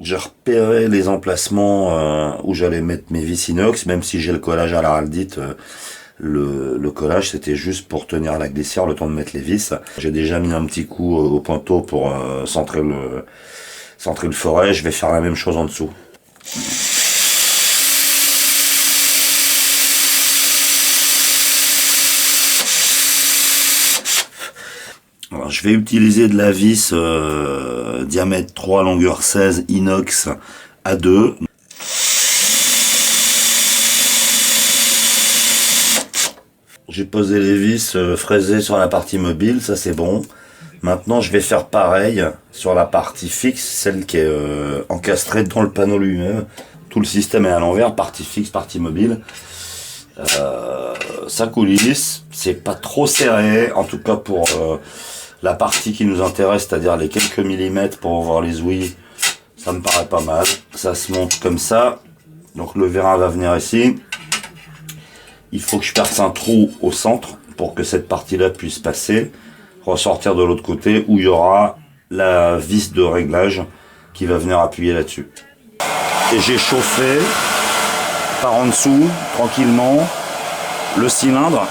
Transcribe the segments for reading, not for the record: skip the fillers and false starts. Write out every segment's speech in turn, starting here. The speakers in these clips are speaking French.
j'ai repéré les emplacements où j'allais mettre mes vis inox, même si j'ai le collage à l'araldite. Le collage, c'était juste pour tenir la glissière le temps de mettre les vis. J'ai déjà mis un petit coup au pointeau pour centrer le forêt. Je vais faire la même chose en dessous. Alors, je vais utiliser de la vis diamètre 3, longueur 16, inox à 2. J'ai posé les vis fraisées sur la partie mobile, ça c'est bon. Maintenant je vais faire pareil sur la partie fixe, celle qui est encastrée dans le panneau lui-même. Tout le système est à l'envers, partie fixe, partie mobile. Ça coulisse, c'est pas trop serré, en tout cas pour la partie qui nous intéresse, c'est-à-dire les quelques millimètres pour voir les ouïes, ça me paraît pas mal. Ça se monte comme ça, donc le vérin va venir ici. Il faut que je perce un trou au centre pour que cette partie-là puisse passer, ressortir de l'autre côté où il y aura la vis de réglage qui va venir appuyer là-dessus. Et j'ai chauffé par en dessous, tranquillement, le cylindre,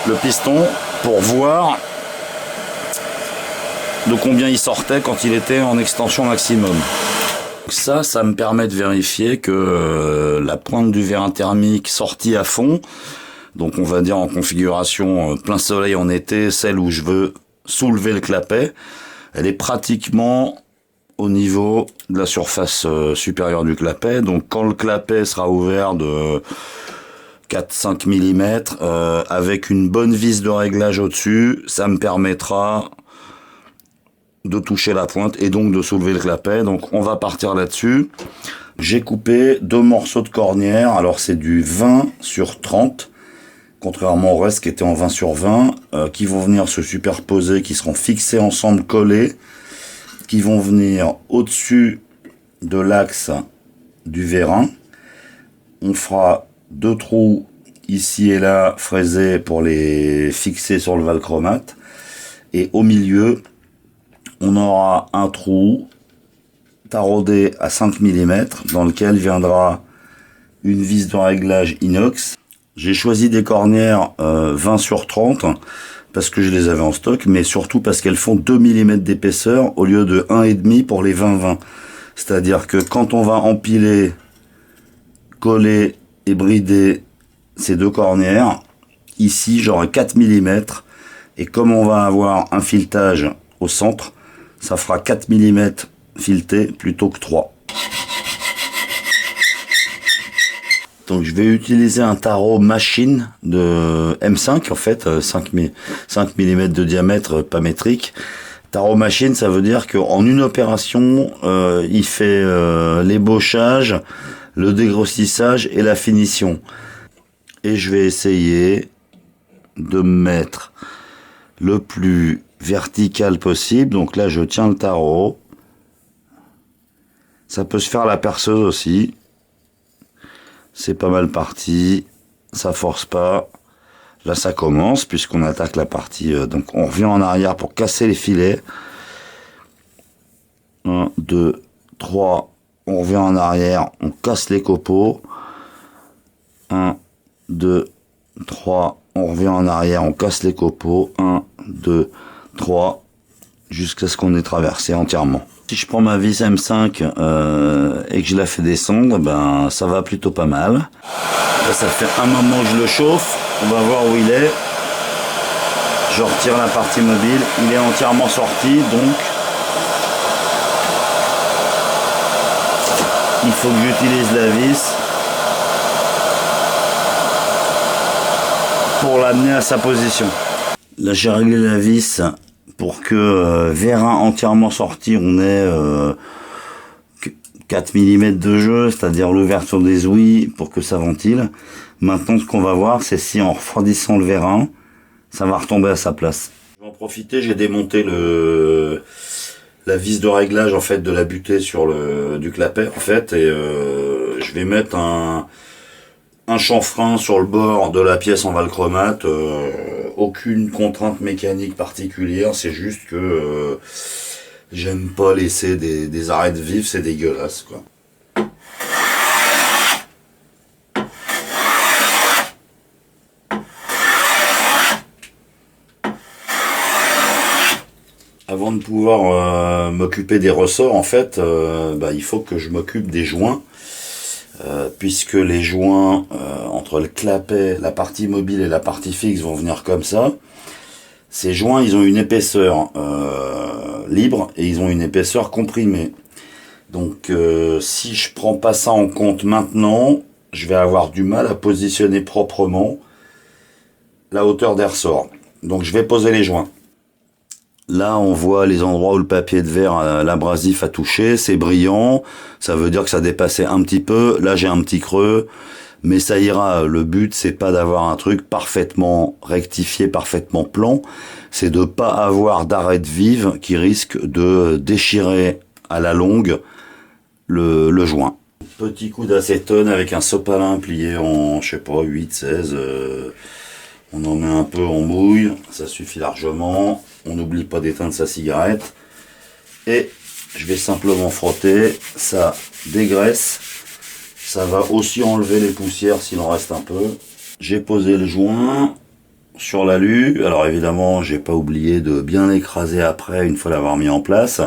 le piston, pour voir de combien il sortait quand il était en extension maximum. Ça me permet de vérifier que la pointe du vérin thermique sortie à fond, donc on va dire en configuration plein soleil en été, celle où je veux soulever le clapet, elle est pratiquement au niveau de la surface supérieure du clapet. Donc quand le clapet sera ouvert de 4-5 mm, avec une bonne vis de réglage au-dessus, ça me permettra de toucher la pointe et donc de soulever le clapet. Donc on va partir là-dessus. J'ai coupé 2 morceaux de cornière, alors c'est du 20/30, contrairement au reste qui était en 20/20, qui vont venir se superposer, qui seront fixés ensemble, collés, qui vont venir au-dessus de l'axe du vérin. On fera 2 trous ici et là fraisés pour les fixer sur le valchromate, et au milieu on aura un trou taraudé à 5 mm dans lequel viendra une vis de réglage inox. J'ai choisi des cornières 20/30 parce que je les avais en stock, mais surtout parce qu'elles font 2 mm d'épaisseur au lieu de 1,5 pour les 20/20. C'est-à-dire que quand on va empiler, coller et brider ces 2 cornières, ici j'aurai 4 mm, et comme on va avoir un filetage au centre, ça fera 4 mm fileté plutôt que 3. Donc je vais utiliser un tarot machine de M5, en fait, 5 mm de diamètre, pas métrique. Tarot machine, ça veut dire qu'en une opération, il fait l'ébauchage, le dégrossissage et la finition. Et je vais essayer de me mettre le plus vertical possible. Donc là, je tiens le tarot. Ça peut se faire à la perceuse aussi. C'est pas mal parti, ça force pas. Là ça commence puisqu'on attaque la partie, donc on revient en arrière pour casser les filets. 1, 2, 3, on revient en arrière, on casse les copeaux. 1, 2, 3, on revient en arrière, on casse les copeaux. 1, 2, 3, jusqu'à ce qu'on ait traversé entièrement. Si je prends ma vis M5 et que je la fais descendre, ben ça va plutôt pas mal. Là, ça fait un moment que je le chauffe, on va voir où il est. Je retire la partie mobile, il est entièrement sorti, donc il faut que j'utilise la vis pour l'amener à sa position. Là j'ai réglé la vis pour que vérin entièrement sorti, on ait 4 mm de jeu, c'est-à-dire l'ouverture des ouïes pour que ça ventile. Maintenant, ce qu'on va voir, c'est si en refroidissant le vérin, ça va retomber à sa place. Je vais en profiter, j'ai démonté la vis de réglage en fait de la butée sur du clapet en fait, et je vais mettre un chanfrein sur le bord de la pièce en valchromate. Aucune contrainte mécanique particulière, c'est juste que J'aime pas laisser des arêtes vives, c'est dégueulasse, quoi. Avant de pouvoir m'occuper des ressorts, en fait, il faut que je m'occupe des joints, puisque les joints entre le clapet, la partie mobile et la partie fixe vont venir comme ça. Ces joints, ils ont une épaisseur libre et ils ont une épaisseur comprimée. Donc, si je prends pas ça en compte maintenant, je vais avoir du mal à positionner proprement la hauteur des ressorts. Donc, je vais poser les joints. Là, on voit les endroits où le papier de verre, l'abrasif a touché, c'est brillant, ça veut dire que ça dépassait un petit peu. Là, j'ai un petit creux, mais ça ira. Le but, c'est pas d'avoir un truc parfaitement rectifié, parfaitement plan, c'est de pas avoir d'arêtes vives qui risquent de déchirer à la longue le joint. Petit coup d'acétone avec un sopalin plié en, je sais pas, 8, 16, on en met un peu, on mouille, ça suffit largement. On n'oublie pas d'éteindre sa cigarette. Et je vais simplement frotter, ça dégraisse. Ça va aussi enlever les poussières s'il en reste un peu. J'ai posé le joint sur l'alu. Alors évidemment, j'ai pas oublié de bien l'écraser après, une fois l'avoir mis en place.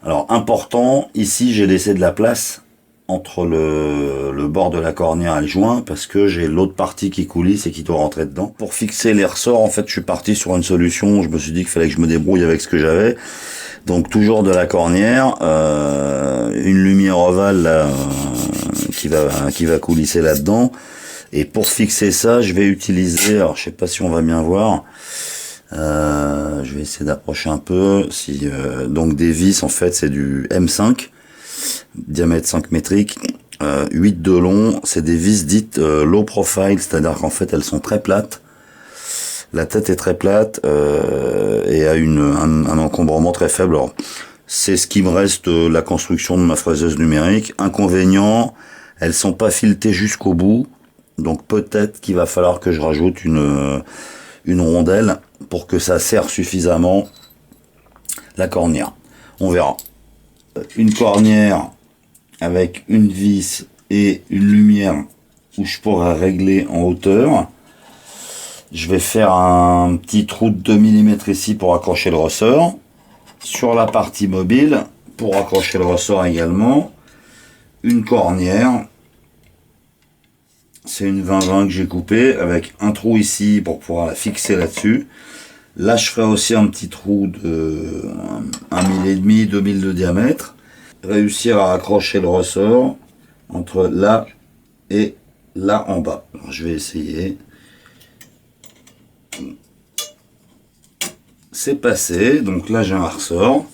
Alors important, ici j'ai laissé de la place entre le bord de la cornière et le joint, parce que j'ai l'autre partie qui coulisse et qui doit rentrer dedans. Pour fixer les ressorts, en fait, je suis parti sur une solution. Je me suis dit qu'il fallait que je me débrouille avec ce que j'avais. Donc toujours de la cornière, une lumière ovale là, qui va coulisser là-dedans. Et pour fixer ça, je vais utiliser, alors je sais pas si on va bien voir, je vais essayer d'approcher un peu. Donc des vis, en fait, c'est du M5. Diamètre 5 métrique, 8 de long, c'est des vis dites low profile, c'est-à-dire qu'en fait elles sont très plates, la tête est très plate et a un encombrement très faible. Alors, c'est ce qui me reste de la construction de ma fraiseuse numérique. Inconvénient, elles sont pas filetées jusqu'au bout, donc peut-être qu'il va falloir que je rajoute une rondelle pour que ça serre suffisamment la cornière. On verra. Une cornière avec une vis et une lumière où je pourrais régler en hauteur. Je vais faire un petit trou de 2 mm ici pour accrocher le ressort. Sur la partie mobile, pour accrocher le ressort également, une cornière. C'est une 20-20 que j'ai coupée avec un trou ici pour pouvoir la fixer là-dessus. Là, je ferai aussi un petit trou de 1,5 mm, 2 mm de diamètre. Réussir à accrocher le ressort entre là et là en bas. Alors, je vais essayer. C'est passé. Donc là, j'ai un ressort.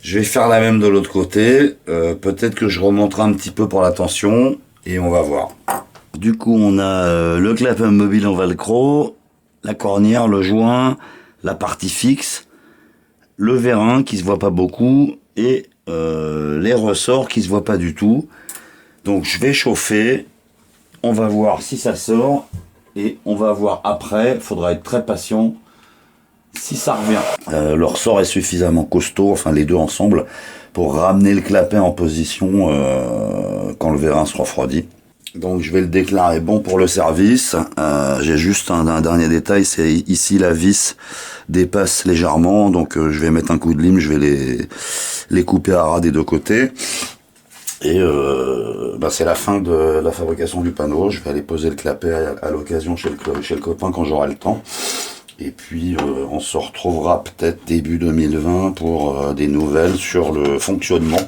Je vais faire la même de l'autre côté. Peut-être que je remonterai un petit peu pour la tension et on va voir. Du coup, on a le clapet mobile en velcro, la cornière, le joint, la partie fixe, le vérin qui se voit pas beaucoup et les ressorts qui se voient pas du tout. Donc je vais chauffer, on va voir si ça sort et on va voir après. Faudra être très patient si ça revient. Le ressort est suffisamment costaud, enfin les deux ensemble, pour ramener le clapet en position quand le vérin se refroidit. Donc je vais le déclarer bon pour le service. J'ai juste un dernier détail, c'est ici la vis dépasse légèrement, donc je vais mettre un coup de lime, je vais les couper à ras des deux côtés. Et c'est la fin de la fabrication du panneau. Je vais aller poser le clapet à l'occasion chez le copain quand j'aurai le temps. Et puis on se retrouvera peut-être début 2020 pour des nouvelles sur le fonctionnement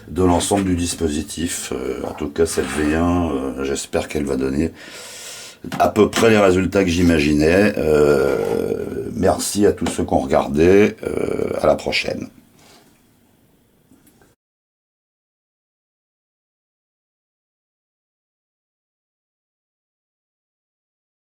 de l'ensemble du dispositif. En tout cas, cette V1, j'espère qu'elle va donner à peu près les résultats que j'imaginais. Merci à tous ceux qui ont regardé. À la prochaine.